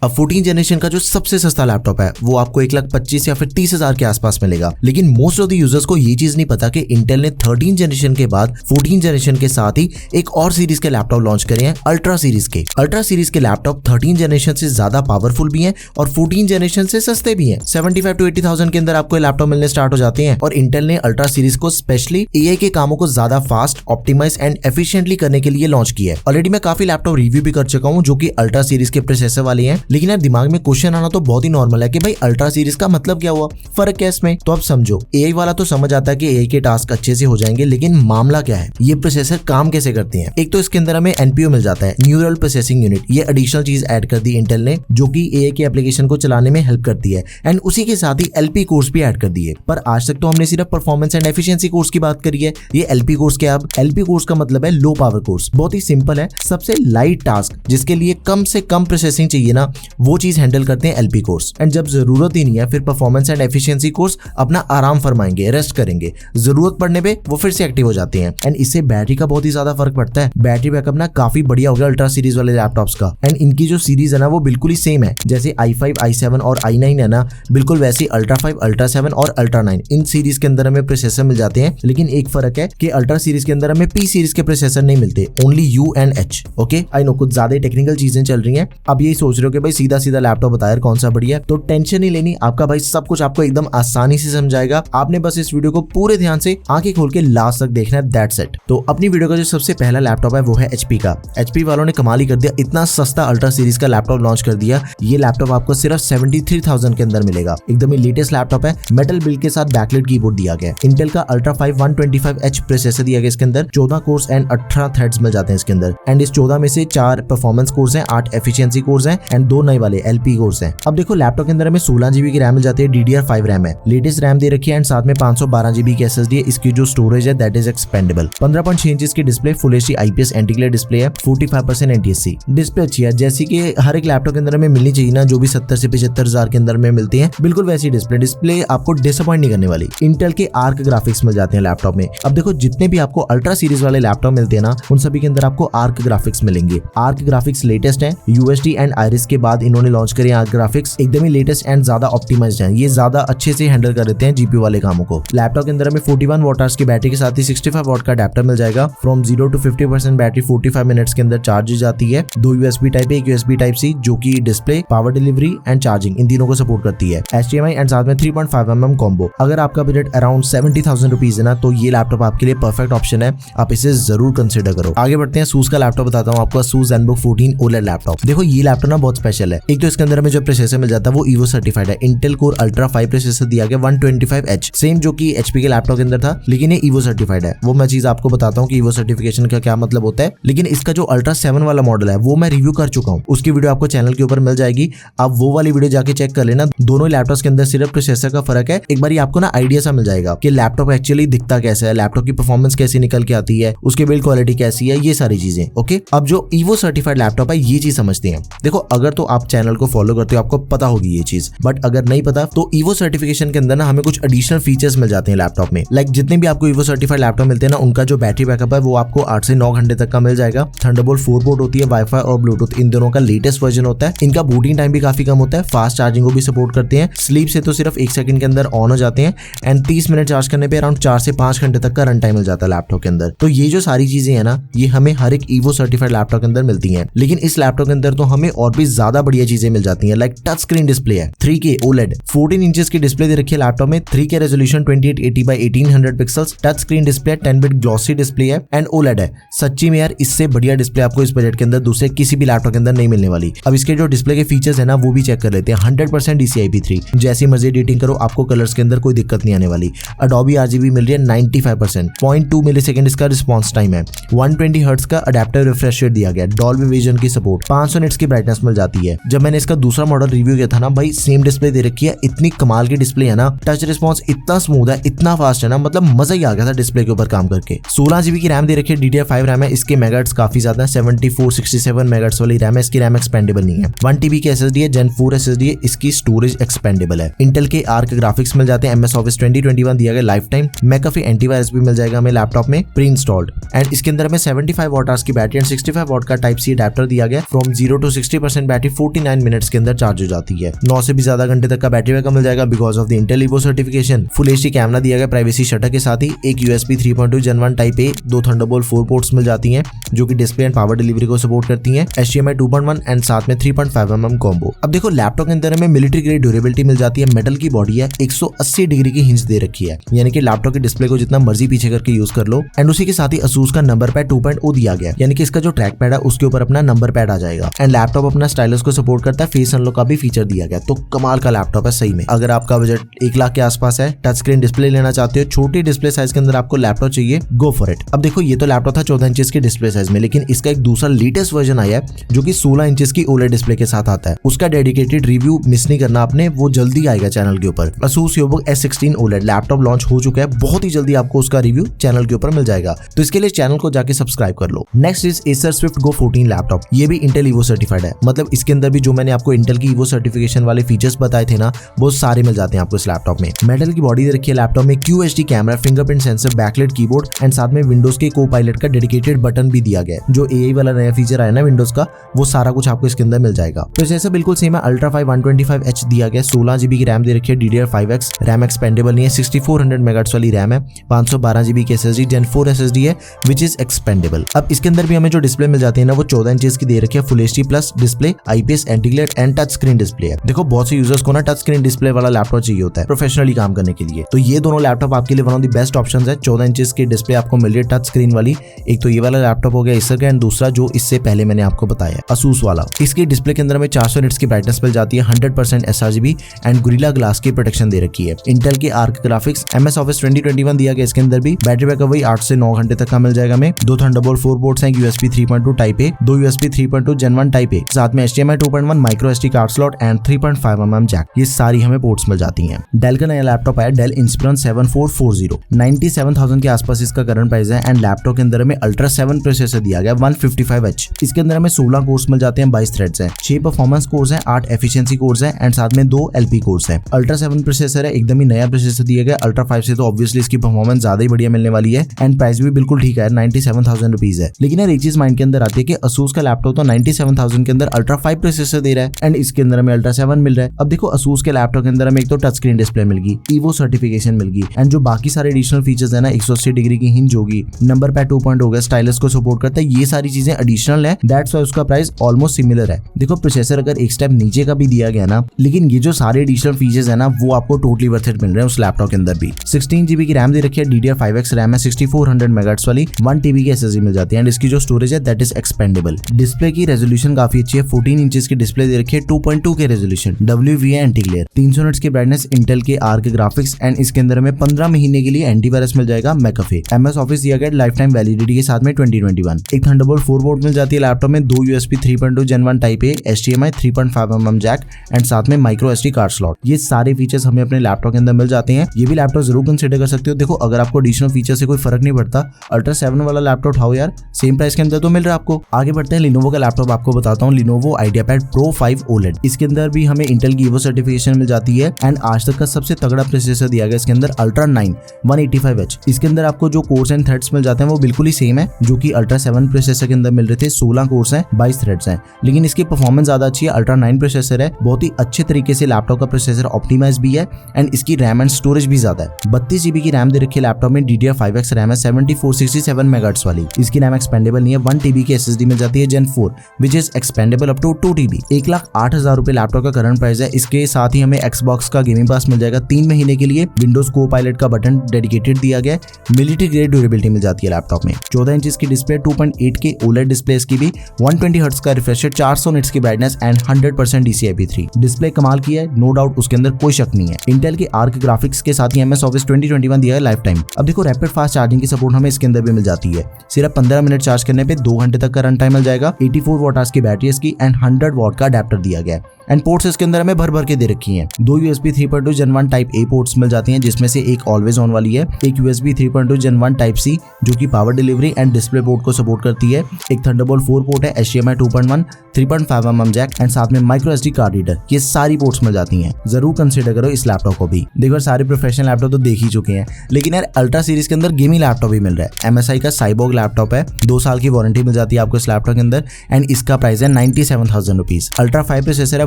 अब 14 जनरेशन का जो सबसे सस्ता लैपटॉप है वो आपको 1,25,000 या फिर 30,000 के आसपास मिलेगा। लेकिन मोस्ट ऑफ द यूजर्स को ये चीज नहीं पता कि इंटेल ने 13 जनरेशन के बाद 14 जनरेशन के साथ ही एक और सीरीज के लैपटॉप लॉन्च करे हैं, अल्ट्रा सीरीज के। अल्ट्रा सीरीज के लैपटॉप 13 जनरेशन से ज्यादा पावरफुल भी हैं और 14 जनरेशन से सस्ते भी हैं। 75 to 80,000 के अंदर आपको लैपटॉप मिलने स्टार्ट हो जाते हैं। और इंटेल ने अल्ट्रा सीरीज को स्पेशली एआई के कामों को ज्यादा फास्ट, ऑप्टिमाइज एंड एफिशिएंटली करने के लिए लॉन्च किया है। ऑलरेडी मैं काफी लैपटॉप रिव्यू भी कर चुका हूं जो कि अल्ट्रा सीरीज के प्रोसेसर वाले हैं। लेकिन यार दिमाग में क्वेश्चन आना तो बहुत ही नॉर्मल है कि भाई अल्ट्रा सीरीज का मतलब क्या हुआ, फर्क क्या इसमें। तो अब समझो, एआई वाला तो समझ आता है कि एआई के टास्क अच्छे से हो जाएंगे, लेकिन मामला क्या है, ये प्रोसेसर काम कैसे करते हैं। एक तो इसके अंदर हमें एनपीयू मिल जाता है, न्यूरल प्रोसेसिंग यूनिट। ये एडिशनल चीज ऐड कर दी इंटेल ने जो कि एआई के एप्लीकेशन को चलाने में हेल्प करती है। एंड उसी के साथ ही एलपी कोर्स भी ऐड कर दिए। पर आज तक तो हमने सिर्फ परफॉर्मेंस एंड एफिशिएंसी कोर्स की बात करी है। ये एलपी कोर्स क्या है? अब एलपी कोर्स का मतलब है लो पावर कोर्स। बहुत ही सिंपल है, सबसे लाइट टास्क जिसके लिए कम से कम प्रोसेसिंग चाहिए ना, वो चीज हैंडल करते हैं एलपी कोर्स। एंड जब जरूरत ही नहीं है फिर परफॉर्मेंस एंड एफिशिएंसी कोर्स अपना आराम फरमाएंगे, रेस्ट करेंगे। जरूरत पड़ने पे वो फिर से एक्टिव हो जाते हैं। एंड इससे बैटरी का बहुत ही ज्यादा फर्क पड़ता है। बैटरी बैकअप ना काफी बढ़िया हो गया अल्ट्रा सीरीज वाले लैपटॉप्स का। एंड इनकी जो सीरीज है ना वो बिल्कुल ही सेम है, जैसे i5, i7 और i9 है ना, बिल्कुल वैसी अल्ट्रा 5, अल्ट्रा 7 और अल्ट्रा 9 इन सीरीज के अंदर हमें प्रोसेसर मिल जाते हैं। लेकिन एक फर्क है कि अल्ट्रा सीरीज के अंदर हमें पी सीरीज के प्रोसेसर नहीं मिलते, only you and H. Okay, I know कुछ ज्यादा टेक्निकल चीजें चल रही हैं। अब यही सोच रहे हो कि भाई सीधा सीधा लैपटॉप बताया कौन सा बढ़िया है, तो टेंशन नहीं लेनी, आपका भाई सब कुछ आपको एकदम आसानी से समझाएगा। आपने बस इस वीडियो को पूरे ध्यान से आंखें खोल के लास्ट तक देखना है, दैट्स इट। तो अपनी वीडियो का जो सबसे पहला लैपटॉप है वो है एचपी का। एचपी वालों ने कमाल ही कर दिया, इतना सस्ता अल्ट्रा सीरीज का लैपटॉप लॉन्च कर दिया। ये लैपटॉप आपको सिर्फ 73,000 के अंदर मिलेगा। एकदम ही लेटेस्ट लैपटॉप है, मेटल बिल्ड के साथ बैकलाइट कीबोर्ड दिया गया। इंटेल का अल्ट्रा 5 125H प्रोसेसर दिया गया इसके अंदर। 14 कोर्स एंड 18 थ्रेड्स मिल जाते हैं इसके अंदर। एंड इस 14 में से 4 परफॉर्मेंस कोर्स हैं, 8 एफिशिएंसी कोर्स हैं एंड 2 नए वाले एलपी कोर्स हैं। अब देखो लैपटॉप के अंदर हमें 16 GB की रैम मिल जाती है, DDR5 रैम है, लेटेस्ट रैम दे रखी है एंड साथ में 512 GB की SSD है। इसकी जो स्टोरेज है दैट इज एक्सपेंडेबल। 15.6 इंच की display, full HD IPS anti glare display है, 45% NTSC डिस्प्ले अच्छी है, जैसी कि हर एक लैपटॉप के अंदर हमें मिलनी चाहिए ना, जो भी 70 से 75,000 के अंदर में मिलती है, बिल्कुल वैसी डिस्प्ले आपको डिसअपॉइंट नहीं करने वाली। इंटेल के आर्क ग्राफिक्स मिल जाते हैं लैपटॉप में। अब देखो जितने भी आपको अल्ट्रा सीरीज वाले लैपटॉप मिलते हैं ना, उन सभी के अंदर आपको आर्क ग्राफिक्स मिलेंगे। आर्क ग्राफिक्स लेटेस्ट है, UHD एंड आयरिस के बाद इन्होंने लॉन्च करे आर्क ग्राफिक्स, एकदम ही लेटेस्ट एंड ज्यादा ऑप्टिमाइज्ड है। ये ज्यादा अच्छे से हैंडल कर देते हैं जीपीयू वाले कामों को। लैपटॉप के अंदर हमें 41 वॉट की बैटरी के साथ ही 65 वॉट का अडेप्टर मिल जाएगा। फ्रॉम 0 to 50% बैटरी 45 मिनट्स के अंदर चार्ज हो जाती है। 2 USB टाइप, एक USB टाइप सी, जो कि display, power delivery and charging इन तीनों को सपोर्ट करती है। HDMI एंड साथ में 3.5mm कॉम्बो। अगर आपका बजट अराउंड 70,000 रुपीज है ना, तो ये लैपटॉप आपके लिए परफेक्ट ऑप्शन है, आप इसे जरूर कंसिडर करो। आगे बढ़ते हैं, ASUS का लैपटॉप बताता हूँ आपको, ASUS ZenBook 14 OLED लैपटॉप। देखो ये लैपटॉप ना बहुत स्पेशल है। एक तो इसके अंदर हमें जो प्रोसेसर मिल जाता है वो EVO सर्टिफाइड है। इंटेल कोर अल्ट्रा 5 प्रोसेसर दिया गया 125H, सेम जो कि HP के लैपटॉप के अंदर था, लेकिन ये EVO सर्टिफाइड है। वो मैं चीज आपको बताता हूँ कि EVO सर्टिफिकेशन का क्या मतलब होता है। लेकिन इसका जो अल्ट्रा 7 वाला मॉडल है वो मैं रिव्यू कर चुका हूँ, उसकी वीडियो आपको चैनल के ऊपर मिल जाएगी, आप वो वाली वीडियो जाके चेक कर लेना। दोनों लैपटॉप्स के अंदर सिर्फ प्रोसेसर का फर्क है। एक बार आपको ना आइडिया सा मिल जाएगा कि लैपटॉप एक्चुअली दिखता कैसा है, लैपटॉप की परफॉर्मेंस कैसी निकल के आती है, उसकी बिल्ड क्वालिटी कैसी है, ये सारी चीजें। ओके, अब जो EVO सर्टिफाइड लैपटॉप है ये चीज समझते हैं। देखो अगर तो आप चैनल को फॉलो करते हो आपको पता होगी ये चीज, बट अगर नहीं पता तो EVO सर्टिफिकेशन के अंदर ना हमें कुछ एडिशनल फीचर्स मिल जाते हैं लैपटॉप में। लाइक जितने भी आपको EVO सर्टिफाइड लैपटॉप मिलते हैं ना, उनका जो बैटरी बैकअप है वो आपको 8 से 9 घंटे तक का मिल जाएगा। थंडरबोल्ट 4 पोर्ट होती है, वाईफाई और ब्लूटूथ इन दोनों का लेटेस्ट वर्जन होता है। इनका बूटिंग टाइम भी काफी कम होता है, फास्ट चार्जिंग को भी सपोर्ट करते हैं। स्लीप से तो सिर्फ 1 सेकंड के अंदर ऑन हो जाते हैं एंड 30 मिनट चार्ज करने पे अराउंड 4 से 5 घंटे तक का रन टाइम मिल जाता है लैपटॉप के अंदर। तो ये जो सारी चीजें है ना, ये हमें हर एक EVO सर्टिफाइड लैपटॉप के अंदर मिलती हैं। लेकिन इस लैपटॉप के अंदर तो हमें और भी ज्यादा बढ़िया चीजें मिल जाती हैं। लाइक टच स्क्रीन डिस्प्ले है, 3K OLED 14 इंचेस की डिस्प्ले दे रखी है लैपटॉप में, 3K resolution 2880x1800 pixels, touch screen display, 10-bit glossy display है एंड OLED है। सच्ची में यार इससे बढ़िया डिस्प्ले आपको इस बजट के अंदर दूसरे किसी भी लैपटॉप के अंदर नहीं मिलने वाली। अब इसके जो डिस्प्ले के फीचर्स है ना वो भी चेक कर लेते हैं। 100% DCI-P3, जैसी मर्जी एडिटिंग करो आपको कलर्स के अंदर कोई दिक्कत नहीं आने वाली। Adobe RGB मिल रही है 95%, 0.2 मिलीसेकंड इसका रिस्पॉन्स टाइम है, 120 हर्ट्ज का अडेप्टिव रिफ्रेश रेट दिया गया, डॉल्बी विजन की सपोर्ट, 500 निट्स की ब्राइटनेस मिल जाती है। जब मैंने इसका दूसरा मॉडल रिव्यू किया था ना भाई, सेम डिस्प्ले दे रखी है, इतनी कमाल की डिस्प्ले है ना, टच रिस्पॉन्स इतना स्मूथ है, इतना फास्ट है ना, मतलब मजा ही आ गया था डिस्प्ले के ऊपर काम करके। 16 GB की रैम दे रखी है, DDR5 रैम है, इसके मेगाहर्ट्ज काफी ज्यादा 74-67 मेगाहर्ट्ज वाली रैम है, इसकी रैम एक्सपेंडेबल नहीं है। 1 TB की SSD है, Gen 4 SSD है, इसकी स्टोरेज एक्सपेंडेबल है। इंटेल के आर्क ग्राफिक्स मिल जाते हैं, MS Office 2021 दिया गया लाइफ टाइम, मैकाफी एंटीवायरस भी मिल जाएगा हमें लैपटॉप में प्री इंस्टॉल्ड। एंड इसके अंदर हमें 75 वॉट की बैटरी एंड 65 वॉट का टाइप सी अडेप्टर दिया गया। फ्रॉम 0 to 60% बैटरी 49 मिनट्स के अंदर चार्ज हो जाती है। 9 से भी ज्यादा घंटे तक का बैटरी बैकअप मिल जाएगा because of the Intel evo certification. Full HD camera दिया गया प्राइवेसी शटर के साथ ही। एक USB 3.2 Gen 1 type A, 2 Thunderbolt 4 ports मिल जाती हैं जो कि डिस्प्ले एंड पावर डिलीवरी को सपोर्ट करती हैं। HDMI 2.1 एंड साथ में 3.5mm कॉम्बो। अब देखो लैपटॉप के अंदर हमें मिलिट्री ग्रेड ड्यूरेबिलिटी मिल जाती है। मेटल की बॉडी है, 180 डिग्री की हिंज दे रखी है, यानी कि लैपटॉप के डिस्प्ले को जितना मर्जी पीछे करके यूज कर लो। एंड उसी के साथ ही ASUS का नंबर पैड 2.0 दिया गया, यानी कि इसका जो ट्रैक पैड है उसके ऊपर अपना नंबर पैड आ जाएगा। एंड लैपटॉप अपना स्टाइलस को सपोर्ट करता है। फेस अनलॉक का भी फीचर दिया गया। तो कमाल का लैपटॉप है सही में। अगर आपका बजट 1 लाख के आसपास है, टच स्क्रीन डिस्प्ले लेना चाहते हो, छोटी डिस्प्ले साइज के अंदर आपको लैपटॉप चाहिए, गो फॉर इट। अब देखो ये तो लैपटॉप था 14 इंचेस की डिस्प्ले साइज में, लेकिन इसका एक दूसरा लेटेस्ट वर्जन आया है जो कि 16 इंचेस की OLED डिस्प्ले के साथ आता है। उसका डेडिकेटेड रिव्यू मिस नहीं करना आपने, वो जल्दी आएगा चैनल के ऊपर। ASUS EVOBOOK S16 OLED laptop launch हो चुका है, बहुत ही जल्दी आपको उसका रिव्यू चैनल के ऊपर मिल जाएगा। तो इसके लिए चैनल को जाके सब्सक्राइब कर लो। Next is Acer Swift Go 14 laptop. ये भी इंटेल ईवो सर्टिफाइड है, मतलब इसके अंदर भी जो मैंने आपको इंटेल की ईवो सर्टिफिकेशन वाले फीचर्स बताए थे ना, वो सारे मिल जाते हैं आपको इस लैपटॉप में। मेटल की बॉडी दे रखी है लैपटॉप में, QHD camera, fingerprint sensor, backlight keyboard and साथ में विंडोज के को-पायलट का डेडिकेटेड बटन भी दिया गया है। जो AI वाला नया फीचर आया ना विंडोज का, वो सारा कुछ आपको इसके अंदर मिल जाएगा। तो जैसे बिल्कुल सेम है। Ultra 5 125H दिया गया, 16 GB की रैम दे रखी है, DDR5X रैम एक्सपेंडेबल नहीं है, 6400 मेगाहर्ट्ज वाली रैम है, 512 GB की SSD Gen 4 SSD है विच इज एक्सपेंडेबल। अब इसके अंदर भी हमें जो डिस्प्ले मिल जाती है ना, वो 14 इंचेस की दे रखी है, full HD plus display, IPS anti-glare and touch screen display है। देखो बहुत से यूजर्स को ना टच स्क्रीन डिस्प्ले वाला लैपटॉप चाहिए होता है प्रोफेशनली काम करने के लिए, तो ये दोनों लैपटॉप आपके लिए one of the best options है। 14 इंचेस की डिस्प्ले आपको मिल रही है टच स्क्रीन वाली। एक तो ये वाला लैपटॉप हो गया Acer का, एंड दूसरा जो इससे पहले मैंने आपको बताया ASUS वाला। इसकी डिस्प्ले के अंदर हमें 400 निट्स की ब्राइटनेस मिल जाती है, 100% sRGB एंड गोरिल्ला ग्लास की प्रोटेक्शन दे रखी है। इंटेल की आर्क ग्राफिक्स, MS Office 2021 दिया गया इसके अंदर भी। बैटरी बैकअप वही 8 से 9 घंटे तक का मिल जाएगा हमें। 2 थंडरबोल्ट 4 पोर्ट्स हैं, USB 3.2 type A, 2 USB 3.2 Gen 1 type A, साथ में HDMI 2.1 micro SD card slot and 3.5mm jack, ये सारी हमें पोर्ट्स मिल जाती हैं। डेल का नया लैपटॉप आया, डेल Inspiron 7440, 97,000 के आसपास इसका करंट प्राइस है। एंड लैपटॉप के अंदर हमें Ultra 7 प्रोसेसर दिया गया 155H। इसके अंदर हमें 16 कोर्स मिल जाते हैं, 22 थ्रेड्स हैं, 6 परफॉर्मेंस कोर्स हैं, 8 एफिशिएंसी कोर्स हैं एंड साथ में 2 LP कोर्स हैं। Ultra 7 प्रोसेसर है, एकदम ही नया प्रोसेसर दिया गया। Ultra 5 से तो ऑब्वियसली इसकी परफॉर्मेंस ज्यादा ही बढ़िया मिलने वाली है एंड प्राइस भी बिल्कुल ठीक है, 97,000 रुपीज है। लेकिन यार एक चीज माइंड के अंदर आती है कि ASUS का लैपटॉप तो 97,000 के अंदर Ultra 5 प्रोसेसर दे रहा है एंड इसके अंदर हमें Ultra 7 मिल रहा है। अब देखो ASUS के लैपटॉप के अंदर हमें एक तो टच स्क्रीन डिस्प्ले मिल गई, ईवो सर्टिफिकेशन मिल गई एंड जो बाकी सारे एडिशनल फीचर्स है ना, 180 डिग्री की हिंज होगी, नंबर पैड 2.0 हो गया, स्टाइलस को सपोर्ट करता है, ये सारी चीजें एडिशनल है। दैट्स व्हाई उसका प्राइस ऑलमोस्ट सिमिलर है। देखो प्रोसेसर अगर एक स्टेप नीचे का भी दिया गया ना, लेकिन ये जो सारे एडिशनल फीचर्स है ना, वो आपको टोटली वर्थ इट मिल रहे हैं उस लैपटॉप के अंदर भी। 16 GB की रैम दे रखी है, DDR5X रैम है, 6400 मेगाहर्ट्ज वाली, 1 TB की SSD मिल जाती है एंड इसकी जो स्टोरेज है दैट इज एक्सपेंडेबल। डिस्प्ले की रेजोल्यूशन काफी अच्छी है, 14 इंचेस की डिस्प्ले दे रखी है, 2.2 के रेजोल्यूशन, WVA एंटी-ग्लेयर, 300 निट्स की ब्राइटनेस, इंटेल के आर्क ग्राफिक्स एंड इसके अंदर हमें 15 महीने के लिए एंटीवायरस मिल जाएगा McAfee। MS Office दिया गया लाइफ टाइम वैलिडिटी के साथ में 2021। एक थंडरबोल्ट 4 पोर्ट मिल जाती है लैपटॉप में, 2 USB 3.2 Gen 1 type A, HDMI 3.5mm jack and साथ में माइक्रो SD कार्ड स्लॉट। ये सारे फीचर्स हमें अपने लैपटॉप के अंदर मिल जाते हैं। ये भी लैपटॉप जरूर कंसीडर कर सकते हो। देखो अगर आपको एडिशनल फीचर से कोई फर्क नहीं पड़ता, Ultra 7 वाला लैपटॉप उठाओ यार, सेम प्राइस के अंदर तो मिल रहा है आपको। आगे बढ़ते हैं, Lenovo का लैपटॉप आपको बताता हूँ, Lenovo IdeaPad Pro 5 OLED। इसके अंदर भी हमें इंटेल की ईवो सर्टिफिकेशन मिल जाती है एंड आज तक का सबसे तगड़ा प्रोसेसर दिया गया इसके अंदर, Ultra 9 185H। इसके अंदर आपको जो कोर्स एंड थ्रेड्स मिल जाते हैं वो बिल्कुल ही सेम है जो कि Ultra 7 प्रोसेसर के अंदर मिल रहे थे। 16 कोर्स हैं, 22 थ्रेड्स हैं, लेकिन इसकी परफॉर्मेंस ज्यादा अच्छी है। Ultra 9 प्रोसेसर है, बहुत ही अच्छे तरीके से लैपटॉप का प्रोसेसर ऑप्टिमाइज भी है एंड इसकी रैम एंड स्टोरेज भी ज्यादा है। 32 GB की रैम दे रखी है लैपटॉप में, DDR5X रैम है, 7467 मेगाहर्ट्ज वाली। इसकी रैम एक्सपेंडेबल नहीं है, 1 TB की SSD मिल जाती है Gen 4 which is expandable up to 2 TB। 1,08,000 रुपए लैपटॉप का करंट प्राइस है। इसके साथ ही हमें Xbox का गेमिंग पास मिल जाएगा 3 महीने के लिए, विंडोज को-पायलट का बटन डेडिकेटेड दिया गया, मिलिट्री ग्रेड ड्यूरेबिलिटी मिल जाती है लैपटॉप में। 14 इंचेस की डिस्प्ले, 2.8 के OLED डिस्प्ले इसकी भी, 120 हर्ट्ज का रिफ्रेश रेट, 400 निट्स की ब्राइटनेस एंड 100% DCI-P3। डिस्प्ले कमाल की है, नो डाउट, उसके अंदर कोई शक नहीं है। इंटेल के आर्क ग्राफिक्स के साथ ही MS Office 2021 दिया है लाइफ टाइम। अब देखो रैपिड फास्ट चार्जिंग की सपोर्ट हमें इसके अंदर भी मिल जाती है। सिर्फ 15 मिनट चार्ज करने पे 2 घंटे तक का रन टाइम मिल जाएगा। 84 वॉट आवर्स की बैटरी इसकी एंड 100 वॉट का अडेप्टर दिया गया है। एंड पोर्ट्स इसके अंदर हमें भर भर के दे रखी हैं। 2 USB 3.2 Gen 1 type A ports मिल जाती हैं, जिसमें से एक ऑलवेज ऑन वाली है, एक USB 3.2 Gen 1 टाइप C जो कि power delivery and display port को सपोर्ट करती है, एक थंडरबोल्ट 4 पोर्ट है, HDMI 2.1, 3.5 mm जैक एंड साथ में माइक्रो SD कार्ड रीडर। ये सारी पोर्ट्स मिल जाती हैं। जरूर कंसीडर करो इस लैपटॉप को भी। देखो सारे प्रोफेशनल लैपटॉप तो देख ही चुके हैं, लेकिन यार अल्ट्रा सीरीज के अंदर गेमिंग लैपटॉप भी मिल रहा है। MSI का साइबोर्ग लैपटॉप है, 2 साल की वारंटी मिल जाती है आपको इस लैपटॉप के अंदर एंड इसका प्राइस है 97,000 रुपीज। अल्ट्रा 5 प्रोसेसर है,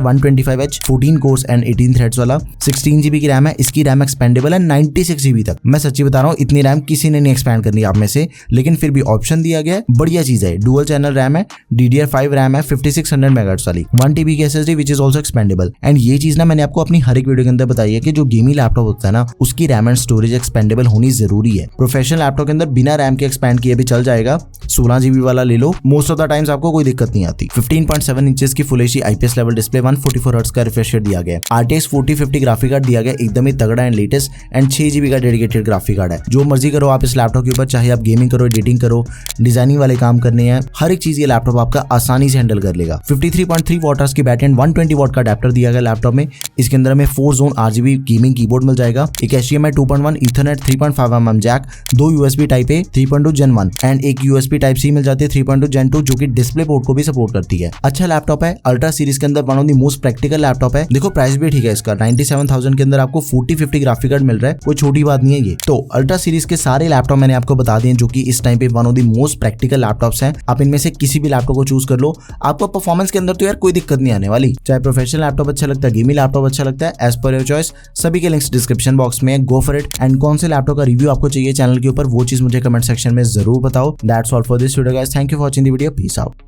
125H, 14 कोर्स एंड 18 थ्रेड्स वाला, 16 GB की रैम है। इसकी रैम एक्सपेंडेबल है 96 GB तक। मैं सच्ची बता रहा हूँ, इतनी रैम किसी ने नहीं एक्सपेंड करनी आप में से, लेकिन फिर भी ऑप्शन दिया गया है, बढ़िया चीज है। डुअल चैनल रैम है, DDR5 रैम है 5600 MHz वाली, 1 TB की SSD which is also expendable. And ये चीज ना मैंने आपको अपनी हर एक वीडियो के अंदर बताई है कि जो गेमिंग लैपटॉप होता है ना, उसकी रैम एंड स्टोरेज एक्सपेंडेबल होनी जरूरी है। प्रोफेशनल लैपटॉप के अंदर बिना रैम के एक्सपेंड किए भी चल जाएगा, 16 GB वाला ले लो, मोस्ट ऑफ द टाइम्स आपको कोई दिक्कत नहीं आती। 15.7 इंचेस की full HD IPS level display, 144 hertz का रिफ्रेश रेट दिया गया, RTX 4050 ग्राफिक कार्ड दिया गया, एकदम ही तगड़ा एंड लेटेस्ट एंड 6 GB का डेडिकेटेड ग्राफिक कार्ड है। जो मर्जी करो आप इस लैपटॉप के ऊपर, चाहे आप गेमिंग करो, एडिटिंग करो, डिजाइनिंग वाले काम करने हैं, हर एक चीज ये लैपटॉप आपका आसानी से हैंडल कर लेगा। 53.3 वॉट की बैटरी एंड 120 वॉट का अडेप्टर दिया गया लैपटॉप में। इसके अंदर हमें 4 जोन RGB गेमिंग कीबोर्ड मिल जाएगा, एक HDMI 2.1, Ethernet 3.5 mm jack, 2 USB type A 3.2 Gen 1 and एक USB टाइप C मिल जाती है 3.2 Gen 2 जो कि डिस्प्ले पोर्ट को भी सपोर्ट करती है। अच्छा लैपटॉप है, अल्ट्रा सीरीज के अंदर one of the most practical laptop है। देखो प्राइस भी ठीक है इसका, 97,000 के अंदर आपको 4050 ग्राफिक कार्ड मिल रहा है, कोई छोटी बात नहीं है ये। तो अल्ट्रा सीरीज के सारे लैपटॉप मैंने आपको बता दिए जो कि इस टाइम पे one of the most practical laptops हैं। आप इनमें से किसी भी लैपटॉप को चूज कर लो, आपको परफॉर्मेंस के अंदर तो यार कोई दिक्कत नहीं आने वाली। चाहे प्रोफेशनल लैपटॉप अच्छा लगता है, गेमिंग लैपटॉप अच्छा लगता है, एज पर योर चॉइस। सभी के लिंक्स डिस्क्रिप्शन बॉक्स में, गो फॉर इट। एंड कौन से लैपटॉप का रिव्यू आपको चाहिए चैनल के ऊपर, वो चीज मुझे कमेंट सेक्शन में जरूर बताओ। That's all for this video guys, thank you for watching the video, peace out.